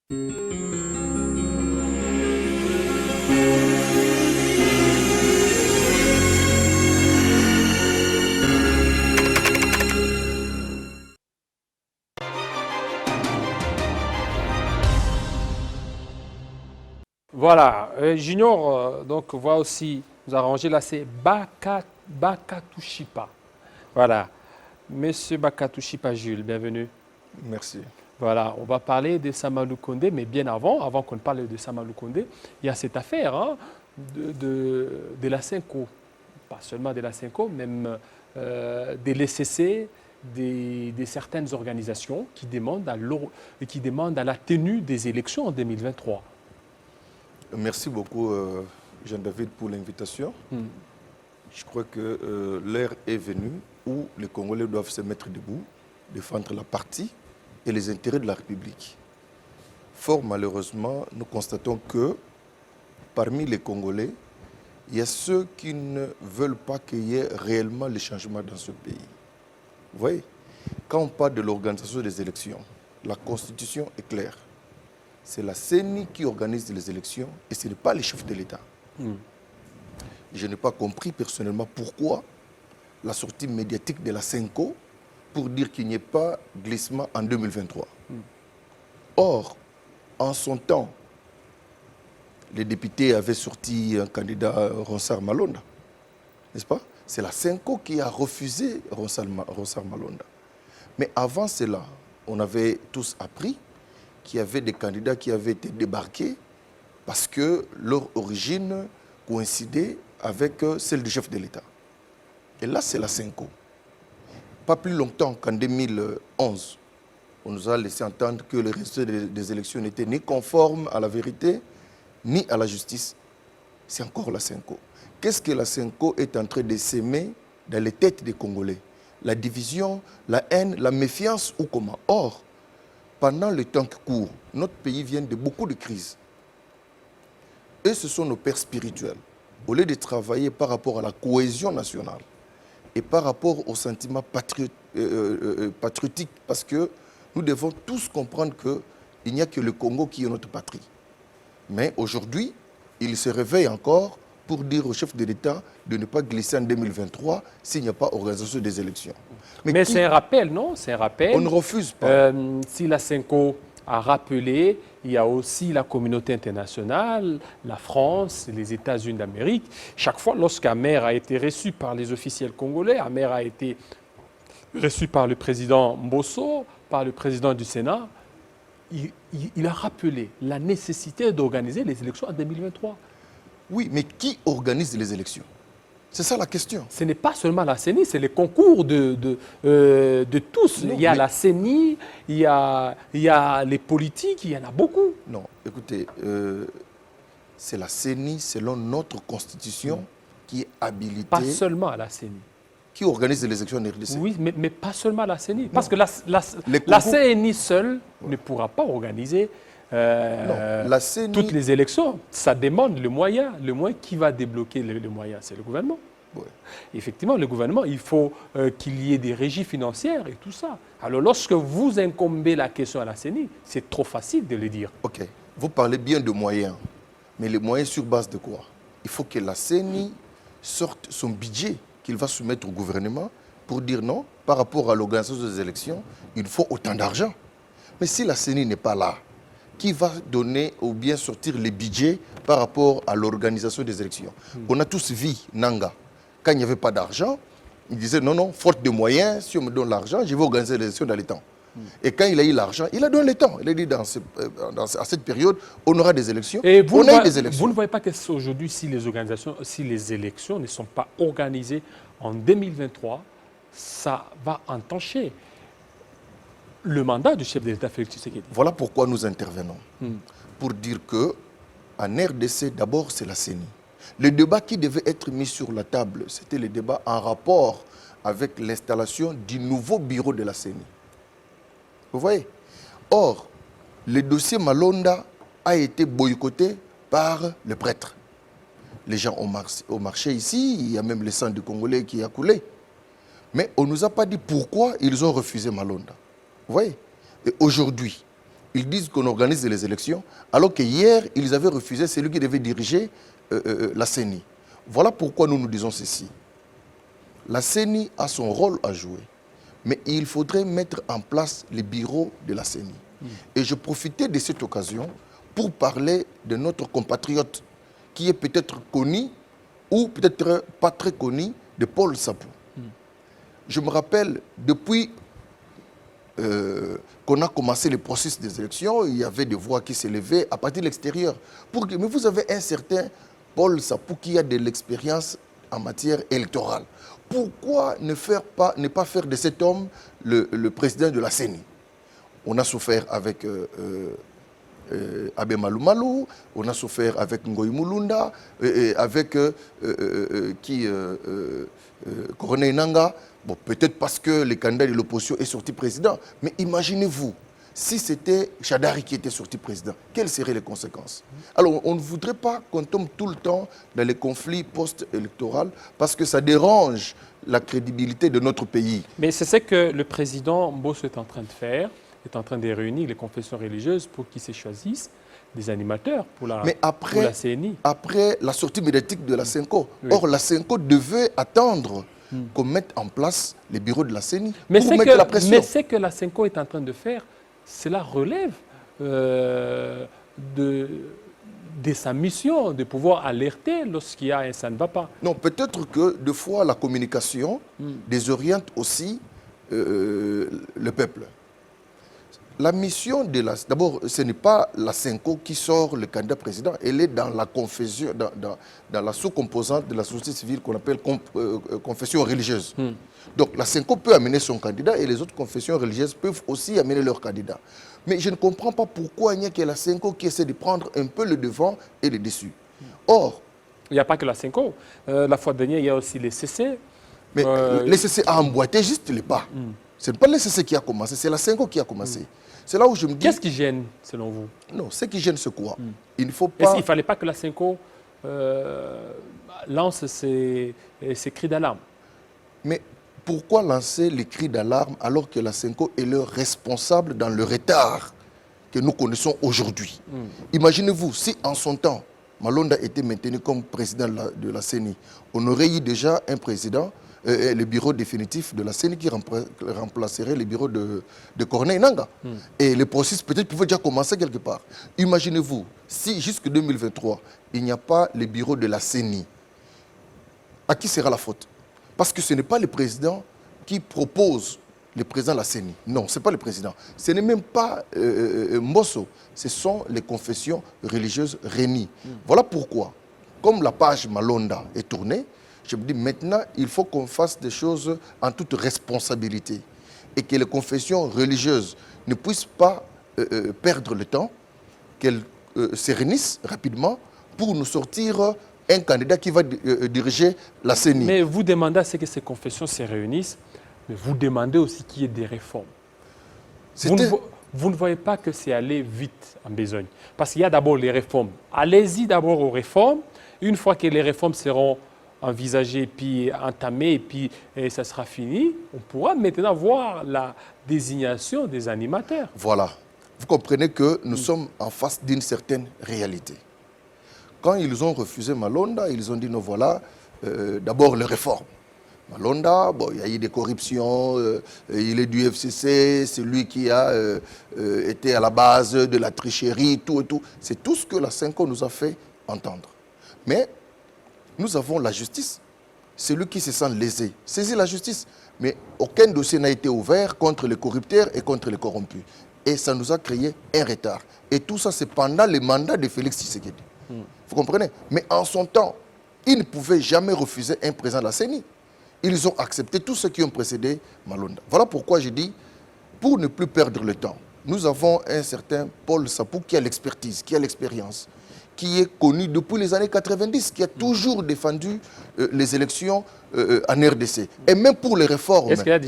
Voilà, Junior, donc voit aussi, nous arranger là, c'est Bakatushipa. Voilà, Monsieur Bakatushipa Jules, bienvenue. Merci. Voilà, on va parler de Samalou Kondé, mais bien avant qu'on parle de Samalou Kondé, il y a cette affaire hein, de la Cinco, pas seulement de la Cinco, même de l'ECC, de certaines organisations qui demandent à la tenue des élections en 2023. Merci beaucoup, Jean-David, pour l'invitation. Je crois que l'heure est venue où les Congolais doivent se mettre debout, défendre la partie et les intérêts de la République. Fort malheureusement, nous constatons que parmi les Congolais, il y a ceux qui ne veulent pas qu'il y ait réellement les changements dans ce pays. Vous voyez, quand on parle de l'organisation des élections, la Constitution est claire. C'est la CENI qui organise les élections et ce n'est pas les chefs de l'État. Je n'ai pas compris personnellement pourquoi la sortie médiatique de la CENCO pour dire qu'il n'y ait pas glissement en 2023. Or, en son temps, les députés avaient sorti un candidat, Ronsard Malonda. N'est-ce pas? C'est la CENCO qui a refusé Ronsard Malonda. Mais avant cela, on avait tous appris qu'il y avait des candidats qui avaient été débarqués parce que leur origine coïncidait avec celle du chef de l'État. Et là, c'est la CENCO. Pas plus longtemps qu'en 2011, on nous a laissé entendre que les résultats des élections n'étaient ni conformes à la vérité, ni à la justice. C'est encore la CENCO. Qu'est-ce que la CENCO est en train de s'aimer dans les têtes des Congolais? La division, la haine, la méfiance ou comment? Or, pendant le temps qui court, notre pays vient de beaucoup de crises. Et ce sont nos pères spirituels. Au lieu de travailler par rapport à la cohésion nationale et par rapport au sentiment patriotique, parce que nous devons tous comprendre qu'il n'y a que le Congo qui est notre patrie. Mais aujourd'hui, il se réveille encore pour dire au chef de l'État de ne pas glisser en 2023 s'il n'y a pas organisation des élections. Mais c'est un rappel, non? C'est un rappel. On ne refuse pas. Si la CENCO a rappelé, il y a aussi la communauté internationale, la France, les États-Unis d'Amérique. Chaque fois, lorsqu'Amer a été reçu par les officiels congolais, Amer a été reçu par le président Mbosso, par le président du Sénat, il a rappelé la nécessité d'organiser les élections en 2023. Oui, mais qui organise les élections? C'est ça la question. Ce n'est pas seulement la CENI, c'est les concours de tous. Non, il y a la CENI, il y a les politiques, il y en a beaucoup. Non, écoutez, c'est la CENI, selon notre constitution, qui est habilitée. Pas seulement à la CENI. Qui organise les élections en RDC. Oui, mais pas seulement à la CENI. Parce que la concours... CENI seule ne pourra pas organiser la CENI... toutes les élections. Ça demande le moyen. Le moyen qui va débloquer le moyen, c'est le gouvernement. Ouais. Effectivement, le gouvernement, il faut qu'il y ait des régies financières et tout ça. Alors, lorsque vous incombez la question à la CENI, c'est trop facile de le dire. Ok, vous parlez bien de moyens, mais les moyens sur base de quoi? Il faut que la CENI sorte son budget qu'il va soumettre au gouvernement pour dire non, par rapport à l'organisation des élections, il faut autant d'argent. Mais si la CENI n'est pas là, qui va donner ou bien sortir les budgets par rapport à l'organisation des élections? On a tous vu Nanga. Quand il n'y avait pas d'argent, il disait non, non, faute de moyens, si on me donne l'argent, je vais organiser les élections dans les temps. Et quand il a eu l'argent, il a donné le temps. Il a dit à cette période, on aura des élections. Et vous, on a eu des élections. Vous ne voyez pas qu'aujourd'hui, si les élections ne sont pas organisées en 2023, ça va entacher le mandat du chef de l'État, Félix Tshisekedi. Voilà pourquoi nous intervenons. Pour dire que en RDC, d'abord, c'est la CENI. Le débat qui devait être mis sur la table, c'était le débat en rapport avec l'installation du nouveau bureau de la CENI. Vous voyez? Or, le dossier Malonda a été boycotté par le prêtre. Les gens ont marché ici, il y a même le sang du Congolais qui a coulé. Mais on ne nous a pas dit pourquoi ils ont refusé Malonda. Vous voyez? Et aujourd'hui, ils disent qu'on organise les élections, alors que hier, ils avaient refusé celui qui devait diriger la CENI. Voilà pourquoi nous nous disons ceci. La CENI a son rôle à jouer, mais il faudrait mettre en place les bureaux de la CENI. Et je profitais de cette occasion pour parler de notre compatriote qui est peut-être connu ou peut-être pas très connu, de Paul Sapou. Je me rappelle, depuis qu'on a commencé le processus des élections, il y avait des voix qui s'élevaient à partir de l'extérieur. Mais vous avez un certain Paul Sapou qui a de l'expérience en matière électorale. Pourquoi ne pas faire de cet homme le président de la CENI? On a souffert avec Abe Malumalu, on a souffert avec Ngoï Mulunda, avec Corneille Nanga. Bon, peut-être parce que le candidat de l'opposition est sorti président. Mais imaginez-vous, si c'était Chadari qui était sorti président, quelles seraient les conséquences? Alors, on ne voudrait pas qu'on tombe tout le temps dans les conflits post-électoraux parce que ça dérange la crédibilité de notre pays. Mais c'est ce que le président Mbosso est en train de faire, est en train de réunir les confessions religieuses pour qu'ils se choisissent des animateurs pour la CENI. Après la sortie médiatique de la CENCO. Oui. Or, la CENCO devait attendre qu'on mette en place les bureaux de la CENI pour mettre la pression. Mais ce que la CENCO est en train de faire, cela relève de sa mission, de pouvoir alerter lorsqu'il y a un ça ne va pas. Non, peut-être que des fois la communication désoriente aussi le peuple. La mission de la... D'abord, ce n'est pas la CENCO qui sort le candidat président, elle est dans la confession, dans la sous-composante de la société civile qu'on appelle confession religieuse. Donc la CENCO peut amener son candidat et les autres confessions religieuses peuvent aussi amener leur candidat. Mais je ne comprends pas pourquoi il n'y a que la CENCO qui essaie de prendre un peu le devant et le dessus. Or... Il n'y a pas que la CENCO. La fois dernière, il y a aussi les CC. Mais les CC a emboîté juste les pas. Ce n'est pas le CC qui a commencé, c'est la CENCO qui a commencé. C'est là où je me dis... Qu'est-ce qui gêne, selon vous? Non, ce qui gêne, c'est quoi? Il ne faut pas... Est-ce qu'il ne fallait pas que la CENCO lance ses cris d'alarme? Mais pourquoi lancer les cris d'alarme alors que la CENCO est leur responsable dans le retard que nous connaissons aujourd'hui? Imaginez-vous, si en son temps, Malonda était maintenu comme président de la CENI, on aurait eu déjà un président... le bureau définitif de la CENI qui remplacerait le bureau de Corneille Nanga. Et le processus peut-être pouvait déjà commencer quelque part. Imaginez-vous, si jusqu'en 2023, il n'y a pas le bureau de la CENI, à qui sera la faute? Parce que ce n'est pas le président qui propose le président de la CENI. Non, ce n'est pas le président. Ce n'est même pas Mbosso. Ce sont les confessions religieuses réunies. Voilà pourquoi, comme la page Malonda est tournée, je me dis maintenant, il faut qu'on fasse des choses en toute responsabilité et que les confessions religieuses ne puissent pas perdre le temps, qu'elles se réunissent rapidement pour nous sortir un candidat qui va diriger la CENI. Mais vous demandez à ce que ces confessions se réunissent, mais vous demandez aussi qu'il y ait des réformes. Vous ne voyez pas que c'est aller vite en besogne. Parce qu'il y a d'abord les réformes. Allez-y d'abord aux réformes. Une fois que les réformes seront envisagé, puis entamé, et puis ça sera fini, on pourra maintenant voir la désignation des animateurs. Voilà. Vous comprenez que nous sommes en face d'une certaine réalité. Quand ils ont refusé Malonda, ils ont dit, non, voilà, d'abord les réformes. Malonda, bon, il y a eu des corruptions, il est du FCC, c'est lui qui a été à la base de la tricherie, tout et tout. C'est tout ce que la CENCO nous a fait entendre. Mais nous avons la justice. Celui qui se sent lésé saisit la justice. Mais aucun dossier n'a été ouvert contre les corrupteurs et contre les corrompus. Et ça nous a créé un retard. Et tout ça, c'est pendant le mandat de Félix Tshisekedi. Vous comprenez? Mais en son temps, ils ne pouvaient jamais refuser un président de la CENI. Ils ont accepté tous ceux qui ont précédé Malonda. Voilà pourquoi je dis, pour ne plus perdre le temps, nous avons un certain Paul Sapou qui a l'expertise, qui a l'expérience, qui est connu depuis les années 90, qui a toujours défendu les élections en RDC. Et même pour les réformes. Est-ce qu'il a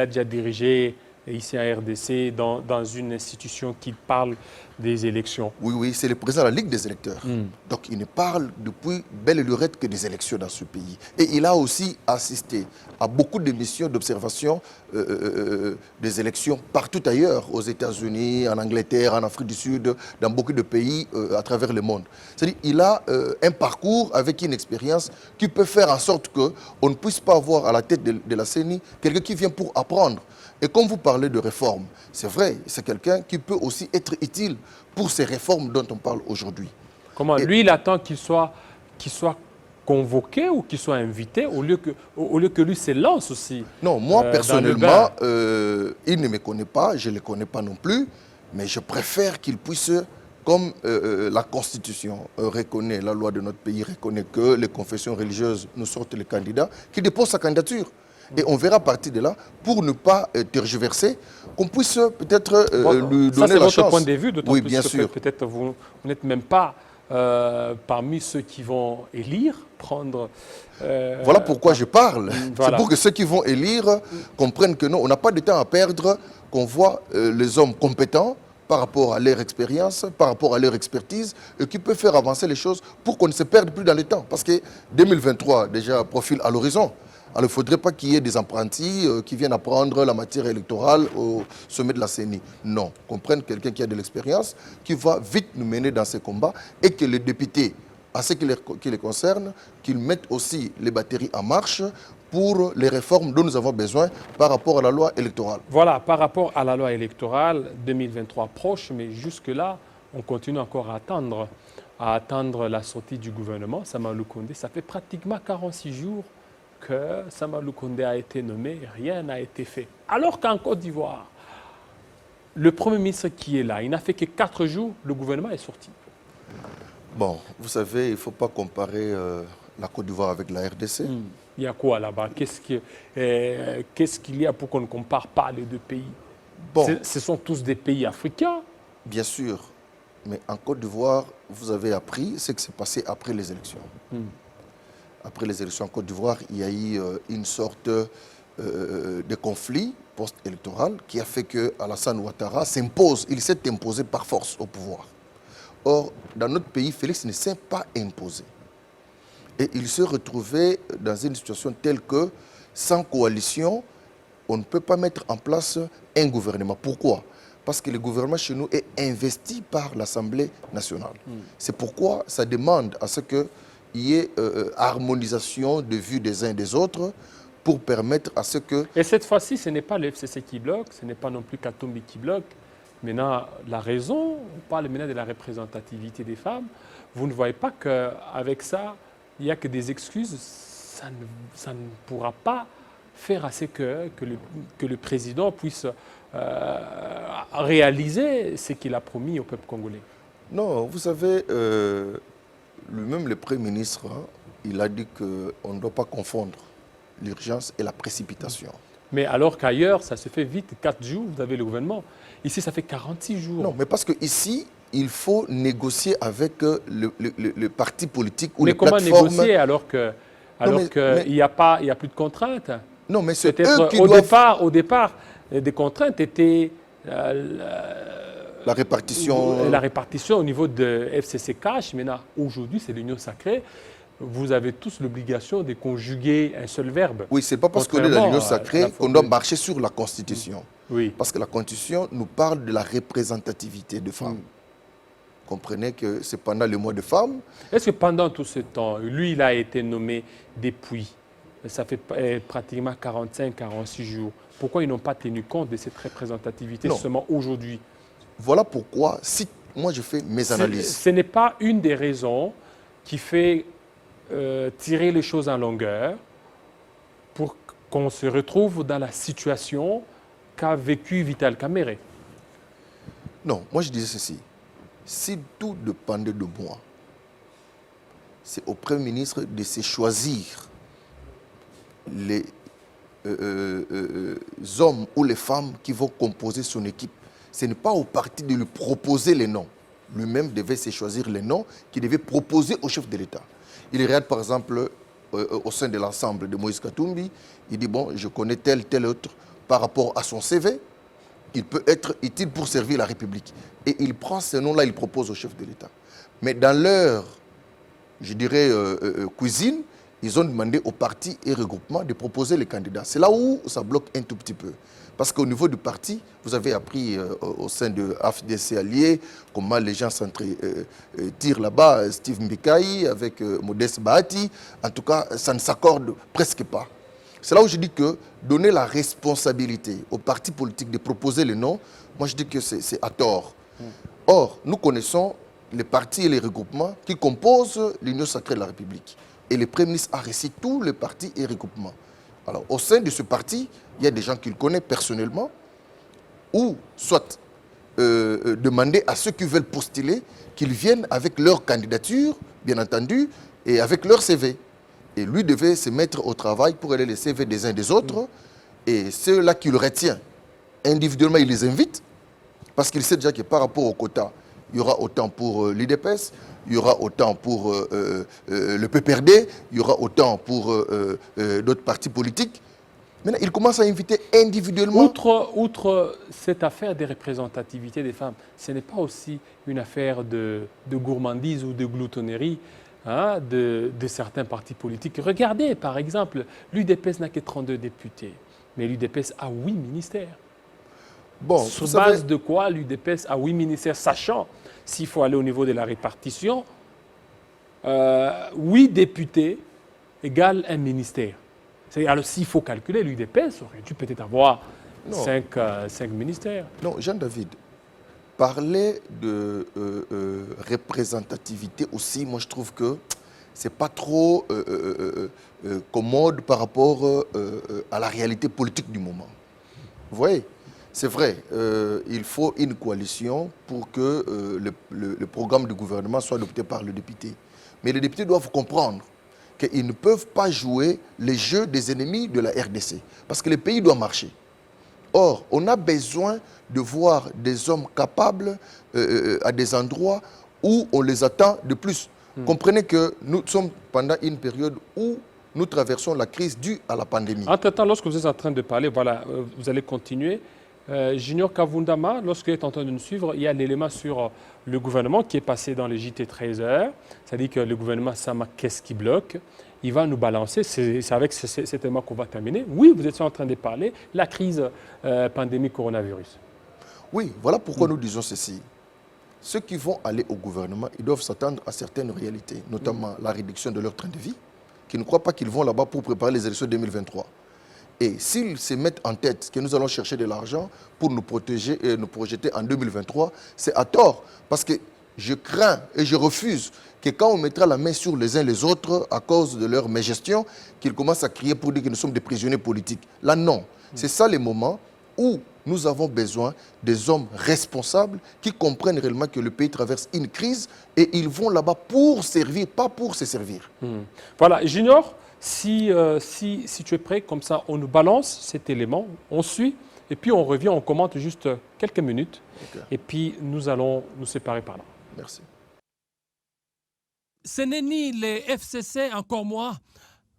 déjà dirigé ici en RDC, dans une institution qui parle des élections. Oui, oui, c'est le président de la Ligue des électeurs. Donc il ne parle depuis belle et lurette que des élections dans ce pays. Et il a aussi assisté à beaucoup de missions d'observation des élections partout ailleurs, aux États-Unis, en Angleterre, en Afrique du Sud, dans beaucoup de pays à travers le monde. C'est-à-dire qu'il a un parcours avec une expérience qui peut faire en sorte qu'on ne puisse pas avoir à la tête de la CENI quelqu'un qui vient pour apprendre. Et comme vous parlez de réforme, c'est vrai, c'est quelqu'un qui peut aussi être utile pour ces réformes dont on parle aujourd'hui. Comment lui, il attend qu'il soit convoqué ou qu'il soit invité au lieu que lui s'élance aussi. Non, moi personnellement, il ne me connaît pas, je ne le connais pas non plus, mais je préfère qu'il puisse, comme la Constitution reconnaît, la loi de notre pays reconnaît que les confessions religieuses nous sortent les candidats, qu'il dépose sa candidature. Et on verra à partir de là, pour ne pas tergiverser, qu'on puisse peut-être lui donner la chance. Ça, c'est votre point de vue, d'autant oui, plus bien que sûr. peut-être vous n'êtes même pas parmi ceux qui vont élire, prendre... voilà pourquoi je parle. Voilà. C'est pour que ceux qui vont élire comprennent que non, on n'a pas de temps à perdre, qu'on voit les hommes compétents par rapport à leur expérience, par rapport à leur expertise, et qui peuvent faire avancer les choses pour qu'on ne se perde plus dans le temps. Parce que 2023, déjà, profile à l'horizon. Alors, il ne faudrait pas qu'il y ait des apprentis qui viennent apprendre la matière électorale au sommet de la CENI. Non, qu'on prenne quelqu'un qui a de l'expérience, qui va vite nous mener dans ces combats et que les députés, à ce qui les concerne, qu'ils mettent aussi les batteries en marche pour les réformes dont nous avons besoin par rapport à la loi électorale. Voilà, par rapport à la loi électorale 2023 proche, mais jusque-là, on continue encore à attendre la sortie du gouvernement. Samalou Koundé, ça fait pratiquement 46 jours que Samalou Koundé a été nommé, rien n'a été fait. Alors qu'en Côte d'Ivoire, le Premier ministre qui est là, il n'a fait que 4 jours, le gouvernement est sorti. Bon, vous savez, il ne faut pas comparer la Côte d'Ivoire avec la RDC. Il y a quoi là-bas? Qu'est-ce qu'il y a pour qu'on ne compare pas les deux pays? Bon, ce sont tous des pays africains. Bien sûr, mais en Côte d'Ivoire, vous avez appris ce qui s'est passé après les élections. Après les élections en Côte d'Ivoire, il y a eu une sorte de conflit post-électoral qui a fait que Alassane Ouattara s'impose, il s'est imposé par force au pouvoir. Or, dans notre pays, Félix ne s'est pas imposé. Et il se retrouvait dans une situation telle que, sans coalition, on ne peut pas mettre en place un gouvernement. Pourquoi? Parce que le gouvernement chez nous est investi par l'Assemblée nationale. C'est pourquoi ça demande à ce qu'il y ait harmonisation de vues des uns et des autres pour permettre à ce que... Et cette fois-ci, ce n'est pas le FCC qui bloque, ce n'est pas non plus Katumbi qui bloque. Maintenant, la raison, on parle maintenant de la représentativité des femmes. Vous ne voyez pas qu'avec ça, il n'y a que des excuses. Ça ne pourra pas faire assez que le président puisse réaliser ce qu'il a promis au peuple congolais. Non, vous savez, lui-même le Premier ministre, il a dit qu'on ne doit pas confondre l'urgence et la précipitation. Mais alors qu'ailleurs, ça se fait vite, 4 jours, vous avez le gouvernement. Ici, ça fait 46 jours. Non, mais parce qu'ici, il faut négocier avec le parti politique ou mais les plateformes. Mais comment négocier alors qu'il n'y a plus de contraintes? Non, mais c'est eux qui doivent... Au départ, des contraintes étaient... la répartition au niveau de FCC Cash. Maintenant, aujourd'hui, c'est l'union sacrée. Vous avez tous l'obligation de conjuguer un seul verbe. Oui, ce n'est pas parce qu'on est dans l'union sacrée qu'on doit marcher sur la Constitution. Oui. Parce que la Constitution nous parle de la représentativité de femmes. Comprenez que c'est pendant le mois de femmes. Est-ce que pendant tout ce temps, lui, il a été nommé depuis, ça fait pratiquement 45-46 jours, pourquoi ils n'ont pas tenu compte de cette représentativité seulement aujourd'hui? Voilà pourquoi, si moi je fais mes analyses. Ce n'est pas une des raisons qui fait tirer les choses en longueur pour qu'on se retrouve dans la situation qu'a vécu Vital Kamerhe. Non, moi je disais ceci. Si tout dépendait de moi, c'est au Premier ministre de se choisir les hommes ou les femmes qui vont composer son équipe. Ce n'est pas au parti de lui proposer les noms. Lui-même devait se choisir les noms qu'il devait proposer au chef de l'État. Il regarde par exemple au sein de l'ensemble de Moïse Katumbi, il dit bon, je connais tel autre par rapport à son CV, il peut être utile pour servir la République. Et il prend ce nom-là, il propose au chef de l'État. Mais dans leur, je dirais, cuisine, ils ont demandé aux partis et regroupements de proposer les candidats. C'est là où ça bloque un tout petit peu. Parce qu'au niveau du parti, vous avez appris au sein de AFDC Allié comment les gens tirent là-bas, Steve Mbekaï avec Modeste Bahati. En tout cas, ça ne s'accorde presque pas. C'est là où je dis que donner la responsabilité aux partis politiques de proposer les noms, moi je dis que c'est à tort. Or, nous connaissons les partis et les regroupements qui composent l'Union sacrée de la République. Et le Premier ministre a reçu tous les partis et regroupements. Alors, au sein de ce parti, il y a des gens qu'il connaît personnellement, ou soit demander à ceux qui veulent postuler qu'ils viennent avec leur candidature, bien entendu, et avec leur CV. Et lui devait se mettre au travail pour aller les CV des uns des autres. Et ceux-là qu'il retient, individuellement, il les invite, parce qu'il sait déjà que par rapport au quota, il y aura autant pour l'IDPS, il y aura autant pour le PPRD, il y aura autant pour d'autres partis politiques. Maintenant, il commence à inviter individuellement. Outre cette affaire des représentativités des femmes, ce n'est pas aussi une affaire de gourmandise ou de gloutonnerie de certains partis politiques. Regardez, par exemple, l'UDPS n'a que 32 députés, mais l'UDPS a 8 ministères. Bon, sur base de quoi l'UDPS a 8 ministères, sachant, s'il faut aller au niveau de la répartition, 8 députés égale un ministère. Alors, s'il faut calculer, l'UDPS aurait dû peut-être avoir 5 ministères. Non, Jean-David, parler de représentativité aussi, moi je trouve que ce n'est pas trop commode par rapport à la réalité politique du moment. Vous voyez, c'est vrai, il faut une coalition pour que le programme du gouvernement soit adopté par le député. Mais les députés doivent comprendre qu'ils ne peuvent pas jouer les jeux des ennemis de la RDC. Parce que le pays doit marcher. Or, on a besoin de voir des hommes capables à des endroits où on les attend de plus. Comprenez que nous sommes pendant une période où nous traversons la crise due à la pandémie. Entre-temps, lorsque vous êtes en train de parler, voilà, vous allez continuer. Junior Kavundama, lorsqu'il est en train de nous suivre, il y a l'élément sur le gouvernement qui est passé dans les JT 13h. C'est-à-dire que le gouvernement Sama, qu'est-ce qui bloque? Il va nous balancer, c'est avec cet élément qu'on va terminer. Oui, vous étiez en train de parler, la crise pandémique coronavirus. Oui, voilà pourquoi nous disons ceci. Ceux qui vont aller au gouvernement, ils doivent s'attendre à certaines réalités, notamment la réduction de leur train de vie, qui ne croient pas qu'ils vont là-bas pour préparer les élections 2023. Et s'ils se mettent en tête que nous allons chercher de l'argent pour nous protéger et nous projeter en 2023, c'est à tort. Parce que je crains et je refuse que quand on mettra la main sur les uns les autres à cause de leur mégestion, qu'ils commencent à crier pour dire que nous sommes des prisonniers politiques. Là, non. C'est ça les moments où nous avons besoin des hommes responsables qui comprennent réellement que le pays traverse une crise et ils vont là-bas pour servir, pas pour se servir. Voilà, Junior, si tu es prêt, comme ça, on nous balance cet élément, on suit, et puis on revient, on commente juste quelques minutes, et puis nous allons nous séparer par là. Merci. Ce n'est ni les FCC, encore moins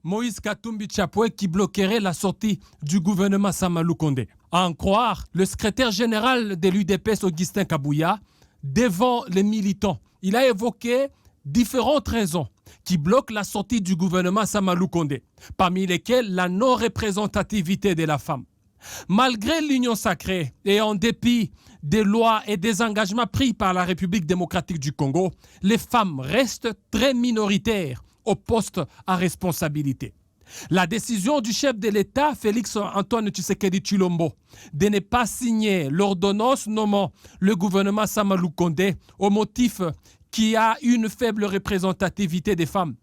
Moïse Katumbi Chapoué, qui bloquerait la sortie du gouvernement Samalou Kondé. À en croire le secrétaire général de l'UDPS, Augustin Kabouya, devant les militants. Il a évoqué différentes raisons qui bloquent la sortie du gouvernement Samalou Kondé, parmi lesquelles la non-représentativité de la femme. Malgré l'union sacrée et en dépit des lois et des engagements pris par la République démocratique du Congo, les femmes restent très minoritaires au poste à responsabilité. La décision du chef de l'État, Félix Antoine Tshisekedi Tshilombo, de ne pas signer l'ordonnance nommant le gouvernement Samalou Kondé au motif qu'il y a une faible représentativité des femmes,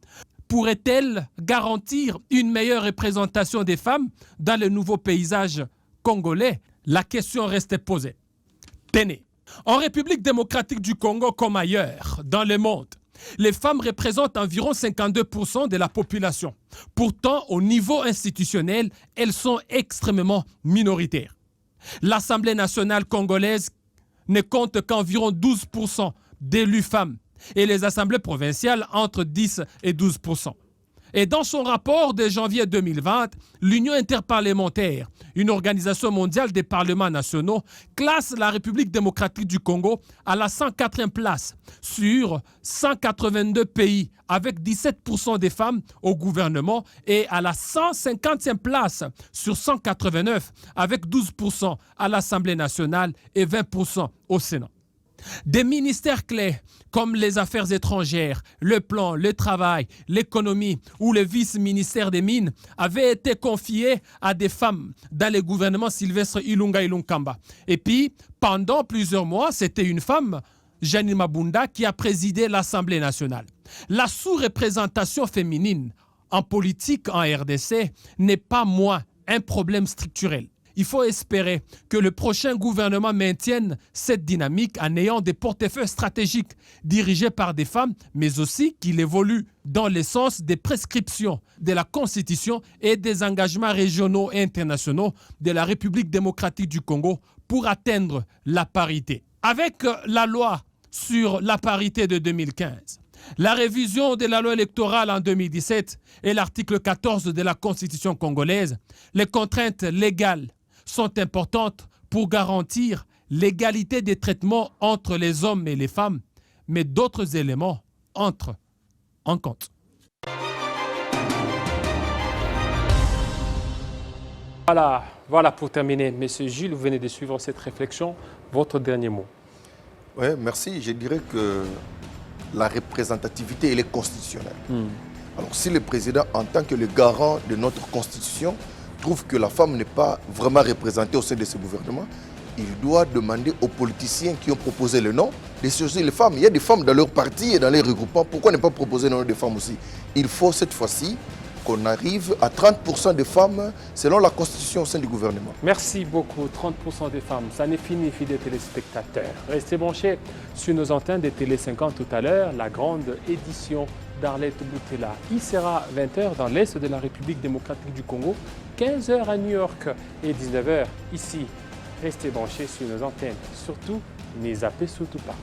pourrait-elle garantir une meilleure représentation des femmes dans le nouveau paysage congolais? La question reste posée. Tenez, en République démocratique du Congo comme ailleurs dans le monde, les femmes représentent environ 52% de la population. Pourtant, au niveau institutionnel, elles sont extrêmement minoritaires. L'Assemblée nationale congolaise ne compte qu'environ 12% d'élus femmes et les assemblées provinciales entre 10 et 12%. Et dans son rapport de janvier 2020, l'Union interparlementaire, une organisation mondiale des parlements nationaux, classe la République démocratique du Congo à la 104e place sur 182 pays, avec 17% des femmes au gouvernement, et à la 150e place sur 189, avec 12% à l'Assemblée nationale et 20% au Sénat. Des ministères clés comme les affaires étrangères, le plan, le travail, l'économie ou le vice-ministère des mines avaient été confiés à des femmes dans le gouvernement Sylvestre Ilunga Ilunkamba. Et puis, pendant plusieurs mois, c'était une femme, Janine Mabunda, qui a présidé l'Assemblée nationale. La sous-représentation féminine en politique en RDC n'est pas moins un problème structurel. Il faut espérer que le prochain gouvernement maintienne cette dynamique en ayant des portefeuilles stratégiques dirigés par des femmes, mais aussi qu'il évolue dans le sens des prescriptions de la Constitution et des engagements régionaux et internationaux de la République démocratique du Congo pour atteindre la parité. Avec la loi sur la parité de 2015, la révision de la loi électorale en 2017 et l'article 14 de la Constitution congolaise, les contraintes légales sont importantes pour garantir l'égalité des traitements entre les hommes et les femmes, mais d'autres éléments entrent en compte. Voilà pour terminer. Monsieur Gilles, vous venez de suivre cette réflexion. Votre dernier mot. Oui, merci. Je dirais que la représentativité, elle est constitutionnelle. Alors si le président, en tant que le garant de notre constitution, trouve que la femme n'est pas vraiment représentée au sein de ce gouvernement, il doit demander aux politiciens qui ont proposé le nom de choisir les femmes. Il y a des femmes dans leur parti et dans les regroupements. Pourquoi ne pas proposer le nom des femmes aussi? Il faut cette fois-ci qu'on arrive à 30% de femmes selon la constitution au sein du gouvernement. Merci beaucoup. 30% des femmes. Ça n'est fini, fidèles téléspectateurs. Restez branchés sur nos antennes de Télé 50 tout à l'heure, la grande édition d'Arlette Boutella. Il sera 20h dans l'Est de la République démocratique du Congo, 15h à New York et 19h ici. Restez branchés sur nos antennes. Surtout, ne zappez surtout pas.